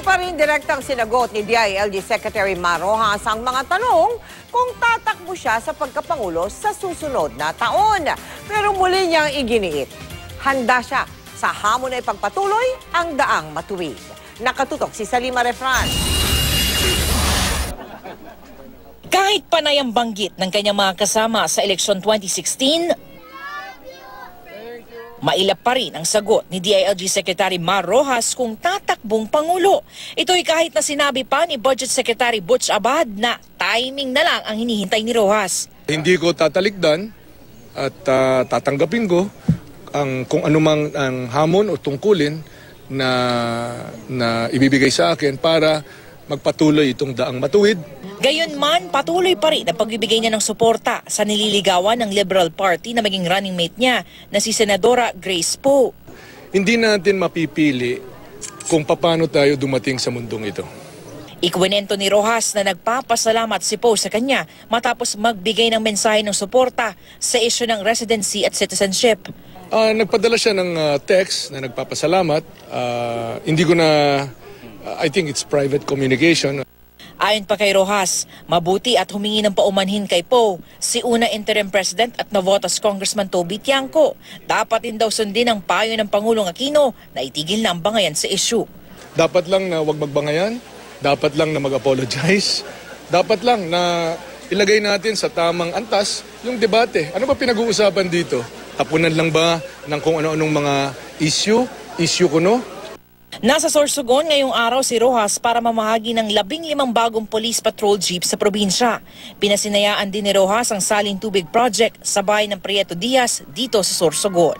pa rin direktang sinagot ni DILG Secretary Mar Rojas ang mga tanong kung tatakbo siya sa pagkapangulo sa susunod na taon. Pero muli niyang iginiit, handa siya sa hamon na ipagpatuloy ang daang matuwid. Nakatutok si Salima Refran. Kahit panay ang banggit ng kanyang mga kasama sa eleksyon 2016, mailap pa rin ang sagot ni DILG Secretary Mar Rojas kung tatakbong Pangulo. Ito'y kahit na sinabi pa ni Budget Secretary Butch Abad na timing na lang ang hinihintay ni Rojas. Hindi ko tatalikdan at tatanggapin ko kung anumang ang hamon o tungkulin na ibibigay sa akin para magpatuloy itong daang matuwid. Gayunman, patuloy pa rin ang pagbibigay niya ng suporta sa nililigawan ng Liberal Party na maging running mate niya na si Senadora Grace Poe. Hindi natin mapipili kung paano tayo dumating sa mundong ito. Ikwinento ni Rojas na nagpapasalamat si Poe sa kanya matapos magbigay ng mensahe ng suporta sa isyu ng residency at citizenship. Nagpadala siya ng text na nagpapasalamat. Hindi ko na, I think it's private communication. Ayon pa kay Rojas, mabuti at humingi ng paumanhin kay Poe si una interim president at Navotas Congressman Toby Tiangco. Dapat din daw sundin ang payo ng Pangulong Aquino na itigil na ang bangayan sa issue. Dapat lang na huwag magbangayan, dapat lang na mag-apologize, dapat lang na ilagay natin sa tamang antas yung debate. Ano ba pinag-uusapan dito? Tapunan lang ba ng kung ano-anong mga issue kuno? Nasa Sorsogon ngayong araw si Rojas para mamahagi ng 15 bagong police patrol jeep sa probinsya. Pinasinayaan din ni Rojas ang Saling Tubig Project sa bayan ng Prieto Diaz dito sa Sorsogon.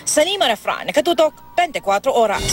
Salima Refran, Nakatutok, 24 Oras.